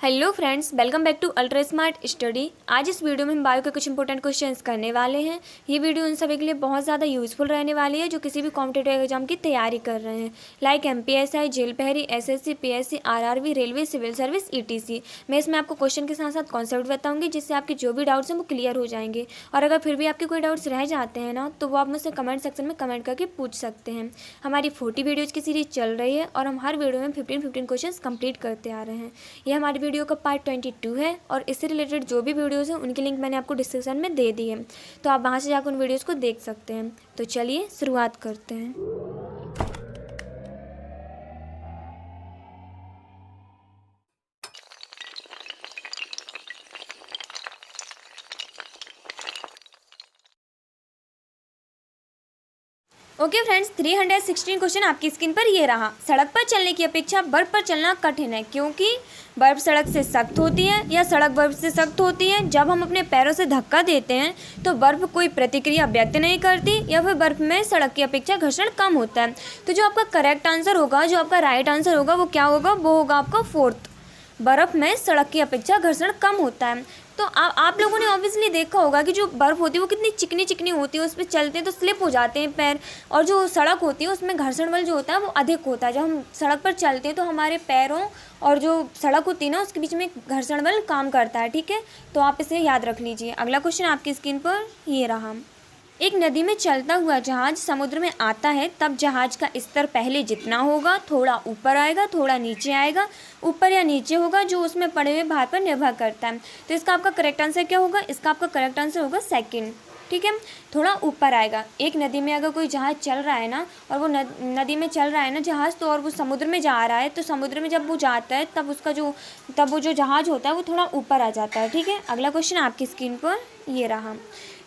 Hello friends, welcome back to ultra smart study. आज इस video में हम बायो के कुछ इंपॉर्टेंट क्वेश्चंस करने वाले हैं। ये वीडियो उन सभी के लिए बहुत ज़्यादा यूजफुल रहने वाली है जो किसी भी कॉम्पिटिटिव एग्जाम की तैयारी कर रहे हैं, लाइक एमपीएसआई, जेल प्रहरी, SSC, PSC, RRB, railway, civil service, ETC. मैं इसमें आपको क्वेश्चन के साथ साथ कॉन्सेप्ट बताऊँगी जिससे आपके जो भी डाउट्स हैं वो क्लियर हो जाएंगे। और अगर फिर भी आपके कोई डाउट्स रह जाते हैं ना, तो वो आप मुझसे कमेंट सेक्शन में कमेंट करके पूछ सकते हैं। हमारी 40 वीडियोज़ की सीरीज चल रही है और हम हर वीडियो में 15 क्वेश्चन कंप्लीट करते आ रहे हैं। ये हमारी वीडियो का पार्ट 22 है और इससे रिलेटेड जो भी वीडियोस हैं उनकी लिंक मैंने आपको डिस्क्रिप्शन में दे दी है, तो आप वहाँ से जाकर उन वीडियोस को देख सकते हैं। तो चलिए शुरुआत करते हैं। ओके फ्रेंड्स, 316 क्वेश्चन आपकी स्क्रीन पर ये रहा। सड़क पर चलने की अपेक्षा बर्फ पर चलना कठिन है क्योंकि बर्फ सड़क से सख्त होती है या सड़क बर्फ से सख्त होती है। जब हम अपने पैरों से धक्का देते हैं तो बर्फ कोई प्रतिक्रिया व्यक्त नहीं करती या फिर बर्फ में सड़क की अपेक्षा घर्षण कम होता है। तो जो आपका करेक्ट आंसर होगा, जो आपका राइट आंसर होगा, वो क्या होगा? वो होगा आपका फोर्थ। बर्फ़ में सड़क की अपेक्षा घर्षण कम होता है। तो आप लोगों ने ऑब्वियसली देखा होगा कि जो बर्फ़ होती है वो कितनी चिकनी चिकनी होती है, उस पर चलते हैं तो स्लिप हो जाते हैं पैर। और जो सड़क होती है उसमें घर्षण बल जो होता है वो अधिक होता है। जब हम सड़क पर चलते हैं तो हमारे पैरों और जो सड़क होती है ना उसके बीच में घर्षण बल काम करता है। ठीक है, तो आप इसे याद रख लीजिए। अगला क्वेश्चन आपकी स्क्रीन पर ये रहा। एक नदी में चलता हुआ जहाज समुद्र में आता है तब जहाज का स्तर पहले जितना होगा थोड़ा ऊपर आएगा, थोड़ा नीचे आएगा, ऊपर या नीचे होगा, जो उसमें पड़े हुए भार पर निर्भर करता है। तो इसका आपका करेक्ट आंसर क्या होगा? इसका आपका करेक्ट आंसर होगा सेकंड। ठीक है, थोड़ा ऊपर आएगा। एक नदी में अगर कोई जहाज़ चल रहा है ना, और वो नदी में चल रहा है ना जहाज़, तो और वो समुद्र में जा रहा है, तो समुद्र में जब वो जाता है तब वो जो जहाज़ होता है वो थोड़ा ऊपर आ जाता है। ठीक है, अगला क्वेश्चन आपकी स्क्रीन पर ये रहा।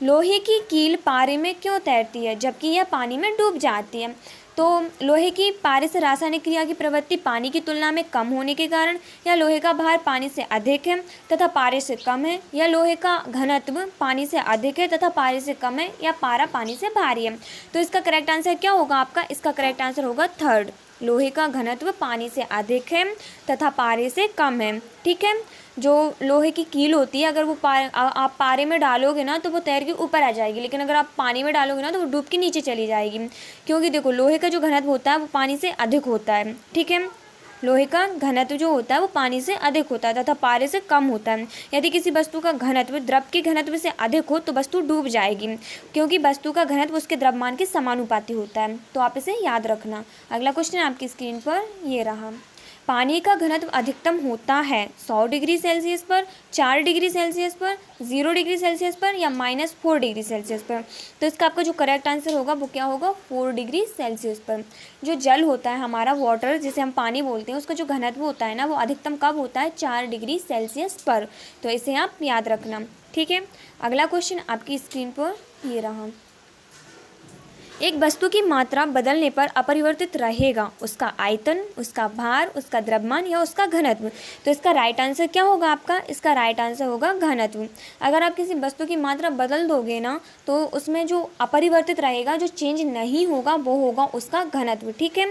लोहे की कील पारे में क्यों तैरती है जबकि यह पानी में डूब जाती है? तो लोहे की पारे से रासायनिक क्रिया की प्रवृत्ति पानी की तुलना में कम होने के कारण, या लोहे का भार पानी से अधिक है तथा पारे से कम है, या लोहे का घनत्व पानी से अधिक है तथा पारे से कम है, या पारा पानी से भारी है। तो इसका करेक्ट आंसर क्या होगा आपका? इसका करेक्ट आंसर होगा थर्ड। लोहे का घनत्व पानी से अधिक है तथा पारे से कम है। ठीक है, जो लोहे की कील होती है अगर वो आप पारे में डालोगे ना तो वो तैर के ऊपर आ जाएगी, लेकिन अगर आप पानी में डालोगे ना तो वो डूब के नीचे चली जाएगी। क्योंकि देखो, लोहे का जो घनत्व होता है वो पानी से अधिक होता है। ठीक है, लोहे का घनत्व जो होता है वो पानी से अधिक होता है तथा पारे से कम होता है। यदि किसी वस्तु का घनत्व द्रव के घनत्व से अधिक हो तो वस्तु डूब जाएगी, क्योंकि वस्तु का घनत्व उसके द्रव्यमान के समानुपाती होता है। तो आप इसे याद रखना। अगला क्वेश्चन आपकी स्क्रीन पर ये रहा। पानी का घनत्व अधिकतम होता है 100 डिग्री सेल्सियस पर, 4 डिग्री सेल्सियस पर, 0 डिग्री सेल्सियस पर, या -4 डिग्री सेल्सियस पर। तो इसका आपका जो करेक्ट आंसर होगा वो क्या होगा? 4 डिग्री सेल्सियस पर। जो जल होता है हमारा, वाटर जिसे हम पानी बोलते हैं, उसका जो घनत्व होता है ना वो अधिकतम कब होता है? 4 डिग्री सेल्सियस पर। तो इसे आप याद रखना। ठीक है, अगला क्वेश्चन आपकी स्क्रीन पर ये रहा। एक वस्तु की मात्रा बदलने पर अपरिवर्तित रहेगा उसका आयतन, उसका भार, उसका द्रव्यमान या उसका घनत्व। तो इसका राइट आंसर क्या होगा आपका? इसका राइट आंसर होगा घनत्व। अगर आप किसी वस्तु की मात्रा बदल दोगे ना तो उसमें जो अपरिवर्तित रहेगा, जो चेंज नहीं होगा, वो होगा उसका घनत्व। ठीक है,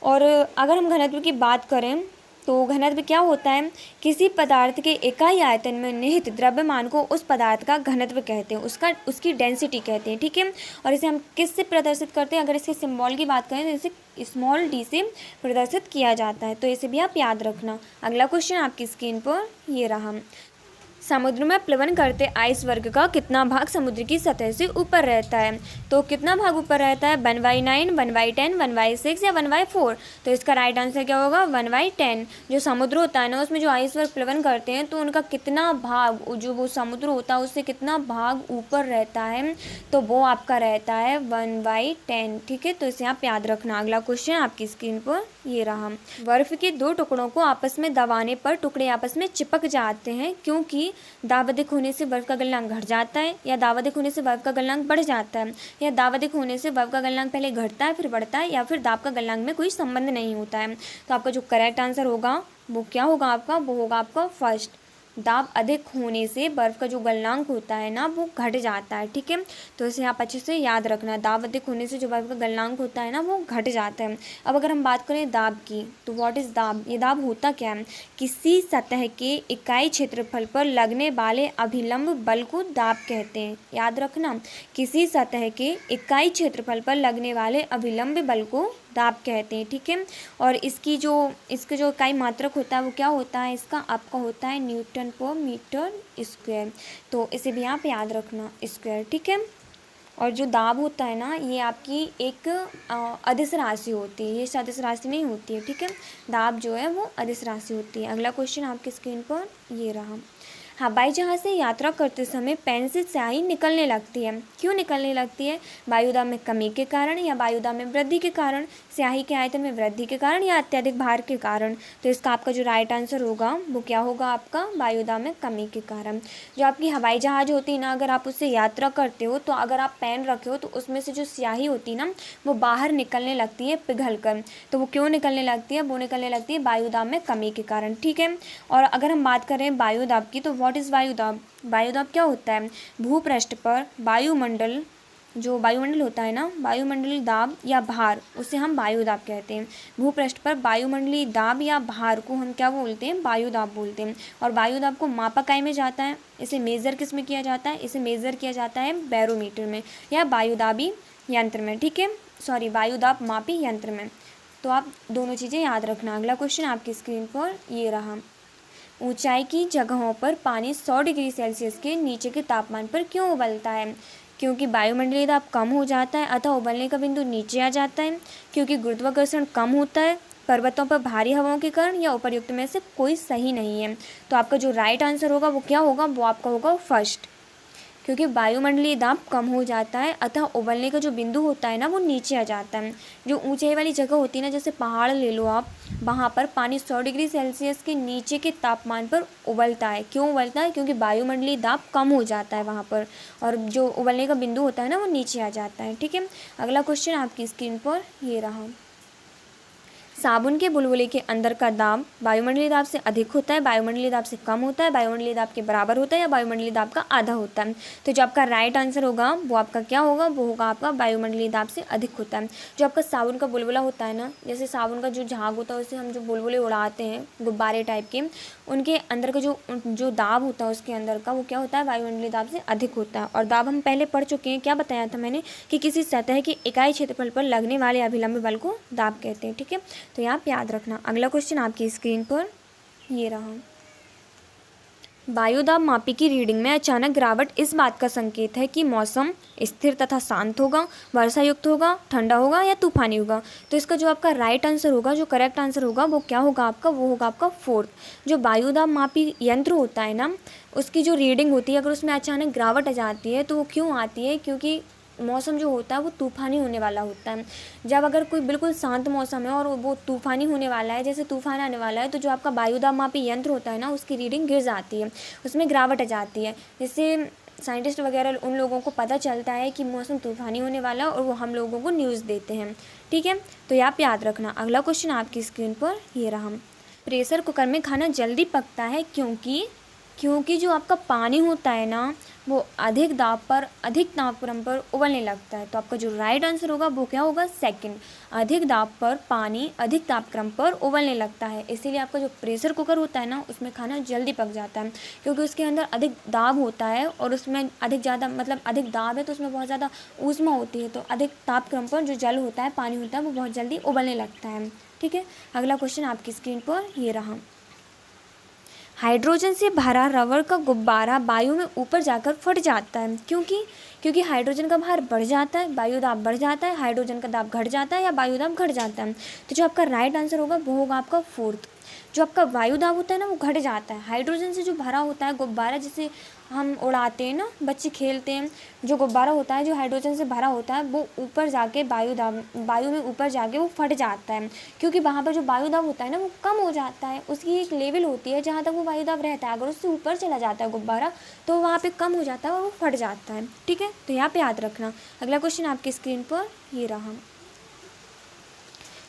और अगर हम घनत्व की बात करें तो घनत्व क्या होता है? किसी पदार्थ के इकाई आयतन में निहित द्रव्यमान को उस पदार्थ का घनत्व कहते हैं, उसकी डेंसिटी कहते हैं। ठीक है, और इसे हम किस से प्रदर्शित करते हैं? अगर इसके सिंबल की बात करें तो इसे स्मॉल डी से प्रदर्शित किया जाता है। तो इसे भी आप याद रखना। अगला क्वेश्चन आपकी स्क्रीन पर ये रहा। समुद्र में प्लवन करते आइस वर्ग का कितना भाग समुद्र की सतह से ऊपर रहता है? तो कितना भाग ऊपर रहता है? 1/9, 1/10, 1/6 या 1/4? तो इसका राइट आंसर क्या होगा? 1/10। जो समुद्र होता है ना उसमें जो आइस वर्ग प्लवन करते हैं तो उनका कितना भाग, जो वो समुद्र होता है उससे कितना भाग ऊपर रहता है? तो वो आपका रहता है 1/10। ठीक है, तो इसे आप याद रखना। अगला क्वेश्चन आपकी स्क्रीन पर ये रहा। बर्फ के 2 टुकड़ों को आपस में दबाने पर टुकड़े आपस में चिपक जाते हैं क्योंकि दाब अधिक होने से बर्फ का गलनांक घट जाता है, या दाब अधिक होने से बर्फ का गलनांक बढ़ जाता है, या दाब अधिक होने से बर्फ का गलनांक पहले घटता है फिर बढ़ता है, या फिर दाब का गलनांक में कोई संबंध नहीं होता है। तो आपका जो करेक्ट आंसर होगा वो क्या होगा आपका? वो होगा आपका फर्स्ट। दाब अधिक होने से बर्फ़ का जो गलनांक होता है ना वो घट जाता है, ठीक है। तो इसे आप अच्छे से याद रखना, दाब अधिक होने से जो बर्फ़ का गलनांक होता है ना वो घट जाता है। अब अगर हम बात करें दाब की, तो व्हाट इज़ दाब? ये दाब होता क्या है? किसी सतह के इकाई क्षेत्रफल पर लगने वाले अभिलंब बल को दाब कहते हैं। याद रखना, किसी सतह के इकाई क्षेत्रफल पर लगने वाले अभिलंब बल को दाब कहते हैं, ठीक है। और इसके जो इकाई मात्रक होता है वो क्या होता है? इसका आपका होता है न्यूटन पर मीटर स्क्वायर। तो इसे भी आप याद रखना, स्क्वायर, ठीक है। और जो दाब होता है ना ये आपकी एक अदिश राशि होती है, ये सदिश राशि नहीं होती है, ठीक है। दाब जो है वो अदिश राशि होती है। अगला क्वेश्चन आपकी स्क्रीन पर ये रहा। हवाई जहाज़ से यात्रा करते समय पेन से स्याही निकलने लगती है। क्यों निकलने लगती है? वायुदाब में कमी के कारण, या वायुदाब में वृद्धि के कारण, स्याही के आयतन में वृद्धि के कारण, या अत्यधिक भार के कारण। तो इसका आपका जो राइट आंसर होगा वो क्या होगा? आपका वायुदाब में कमी के कारण। जो आपकी हवाई जहाज़ होती है ना, अगर आप उससे यात्रा करते हो तो अगर आप पेन रखे हो तो उसमें से जो स्याही होती है ना वो बाहर निकलने लगती है पिघल कर। तो वो क्यों निकलने लगती है? वो निकलने लगती है वायुदाब में कमी के कारण, ठीक है। और अगर हम बात करें वायुदाब की, तो व्हाट इज़ वायुदाब? वायुदाब क्या होता है? भूपृष्ठ पर वायुमंडल, जो वायुमंडल होता है ना, वायुमंडलीय दाब या भार, उसे हम वायुदाब कहते हैं। भूपृष्ठ पर वायुमंडलीय दाब या भार को हम क्या बोलते हैं? वायुदाब बोलते हैं। और वायुदाब को मापा इकाई में जाता है। इसे मेज़र किस में किया जाता है? इसे मेज़र किया जाता है बैरोमीटर में या वायुदाबी यंत्र में, ठीक है। सॉरी, वायुदाब मापी यंत्र में। तो आप दोनों चीज़ें याद रखना। अगला क्वेश्चन आपकी स्क्रीन पर ये रहा। ऊंचाई की जगहों पर पानी 100 डिग्री सेल्सियस के नीचे के तापमान पर क्यों उबलता है? क्योंकि वायुमंडलीय दाब कम हो जाता है अतः उबलने का बिंदु नीचे आ जाता है, क्योंकि गुरुत्वाकर्षण कम होता है, पर्वतों पर भारी हवाओं के कारण, या उपर्युक्त में से कोई सही नहीं है। तो आपका जो राइट आंसर होगा वो क्या होगा? वो आपका होगा फर्स्ट, क्योंकि वायुमंडलीय दाब कम हो जाता है अतः उबलने का जो बिंदु होता है ना वो नीचे आ जाता है। जो ऊंचाई वाली जगह होती है ना, जैसे पहाड़ ले लो आप, वहाँ पर पानी 100 डिग्री सेल्सियस के नीचे के तापमान पर उबलता है। क्यों उबलता है? क्योंकि वायुमंडलीय दाब कम हो जाता है वहाँ पर, और जो उबलने का बिंदु होता है ना वो नीचे आ जाता है, ठीक है। अगला क्वेश्चन आपकी स्क्रीन पर ये रहा। साबुन के बुलबुले के अंदर का दाब वायुमंडलीय दाब से अधिक होता है, वायुमंडलीय दाब से कम होता है, वायुमंडलीय दाब के बराबर होता है, या वायुमंडलीय दाब का आधा होता है। तो जो आपका राइट आंसर होगा वो आपका क्या होगा? वो होगा आपका वायुमंडलीय दाब से अधिक होता है। जो आपका साबुन का बुलबुला होता है ना, जैसे साबुन का जो झाग होता है उससे हम जो बुलबुले उड़ाते हैं गुब्बारे टाइप के, उनके अंदर का जो दाब होता है उसके अंदर का वो क्या होता है? वायुमंडलीय दाब से अधिक होता है। और दाब हम पहले पढ़ चुके हैं, क्या बताया था मैंने? कि किसी सतह की इकाई क्षेत्रफल पर लगने वाले अभिलंब बल को दाब कहते हैं, ठीक है। तो यहाँ पे याद रखना। अगला क्वेश्चन आपकी स्क्रीन पर ये रहा। वायुदाब मापी की रीडिंग में अचानक गिरावट इस बात का संकेत है कि मौसम स्थिर तथा शांत होगा, वर्षा युक्त होगा, ठंडा होगा, या तूफानी होगा। तो इसका जो आपका राइट आंसर होगा, जो करेक्ट आंसर होगा वो क्या होगा आपका? वो होगा आपका फोर्थ। जो वायुदाब मापी यंत्र होता है ना, उसकी जो रीडिंग होती है अगर उसमें अचानक गिरावट आ जाती है तो वो क्यों आती है? क्योंकि मौसम जो होता है वो तूफ़ानी होने वाला होता है। जब अगर कोई बिल्कुल शांत मौसम है और वो तूफ़ानी होने वाला है, जैसे तूफ़ान आने वाला है, तो जो आपका वायुदाब मापी यंत्र होता है ना उसकी रीडिंग गिर जाती है, उसमें गिरावट आ जाती है। जिससे साइंटिस्ट वगैरह उन लोगों को पता चलता है कि मौसम तूफ़ानी होने वाला है और वो हम लोगों को न्यूज़ देते हैं, ठीक है। तो ये आप याद रखना। अगला क्वेश्चन आपकी स्क्रीन पर ये रहा। प्रेशर कुकर में खाना जल्दी पकता है क्योंकि जो आपका पानी होता है ना वो अधिक तापक्रम पर उबलने लगता है। तो आपका जो राइट आंसर होगा वो क्या होगा? सेकंड। अधिक दाब पर पानी अधिक तापक्रम पर उबलने लगता है, इसीलिए आपका जो प्रेशर कुकर होता है ना उसमें खाना जल्दी पक जाता है, क्योंकि उसके अंदर अधिक दाब होता है और उसमें अधिक दाब है तो उसमें बहुत ज़्यादा ऊष्मा होती है। तो अधिक तापक्रम पर जो जल होता है, पानी होता है, वो बहुत जल्दी उबलने लगता है, ठीक है। अगला क्वेश्चन आपकी स्क्रीन पर ये रहा। हाइड्रोजन से भरा रबर का गुब्बारा वायु में ऊपर जाकर फट जाता है, क्योंकि हाइड्रोजन का भार बढ़ जाता है, वायुदाब बढ़ जाता है, हाइड्रोजन का दाब घट जाता है, या वायुदाब घट जाता है। तो जो आपका राइट आंसर होगा वो होगा आपका फोर्थ। जो आपका वायुदाब होता है ना वो घट जाता है। हाइड्रोजन से जो भरा होता है गुब्बारा, जिसे हम उड़ाते हैं ना, बच्चे खेलते हैं, जो गुब्बारा होता है जो हाइड्रोजन से भरा होता है वो ऊपर जाके वायु में ऊपर जाके वो फट जाता है, क्योंकि वहाँ पर जो वायुदाब होता है ना वो कम हो जाता है। उसकी एक लेवल होती है जहाँ तक वो वायुदाब रहता है, अगर उससे ऊपर चला जाता है गुब्बारा तो वहाँ पे कम हो जाता है और वो फट जाता है, ठीक है। तो यहाँ पे याद रखना। अगला क्वेश्चन आपकी स्क्रीन पर ये रहा।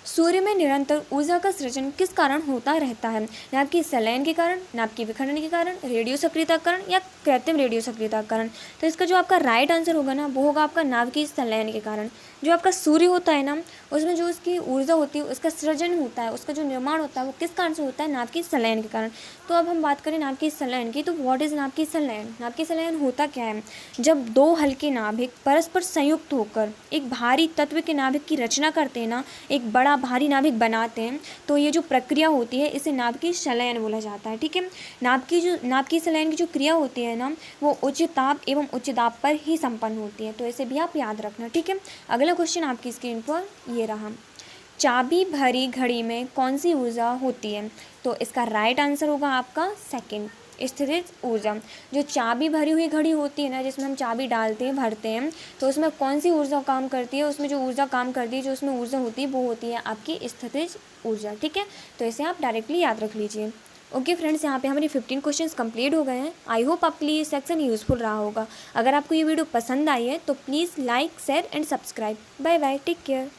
सूर्य में निरंतर ऊर्जा का सृजन किस कारण होता रहता है? नाभ की संलयन के कारण, नाभ की विखंडन के कारण, रेडियो सक्रियता कारण या कृत्रिम रेडियो सक्रियता कारण? तो इसका जो आपका राइट आंसर होगा ना, वो होगा आपका नाभ की संलयन के कारण। जो आपका सूर्य होता है ना, उसमें जो उसकी ऊर्जा होती है, उसका सृजन होता है, उसका जो निर्माण होता है, वो किस कारण से होता है? नाभ की संलयन के कारण। तो अब हम बात करें नाभ की संलयन की, तो व्हाट इज नाभ की संलयन? नाभ की संलयन होता क्या है? जब दो हल्के नाभिक परस्पर संयुक्त होकर एक भारी तत्व के नाभिक की रचना करते हैं ना, एक बड़ा भारी नाभिक बनाते हैं, तो ये जो प्रक्रिया होती है इसे नाभ की संलयन बोला जाता है। ठीक है, नाभ की संलयन की जो क्रिया होती है ना, वो उच्च ताप एवं उच्च दाब पर ही संपन्न होती है। तो इसे भी आप याद रखना। ठीक है, अगला क्वेश्चन आपकी स्क्रीन पर ये रहा। चाबी भरी घड़ी में कौन सी ऊर्जा होती है? तो इसका राइट आंसर होगा आपका सेकंड, स्थितिज ऊर्जा। जो चाबी भरी हुई घड़ी होती है ना, जिसमें हम चाबी डालते हैं, भरते हैं, तो उसमें कौन सी ऊर्जा काम करती है? उसमें जो ऊर्जा काम करती है, जो उसमें ऊर्जा होती है, वो होती है आपकी स्थितिज ऊर्जा। ठीक है, तो इसे आप डायरेक्टली याद रख लीजिए। ओके फ्रेंड्स, यहाँ पे हमारे 15 क्वेश्चंस कंप्लीट हो गए हैं। आई होप आपके लिए ये सेक्शन यूजफुल रहा होगा। अगर आपको ये वीडियो पसंद आई है तो please like, share and subscribe. Bye bye, take care.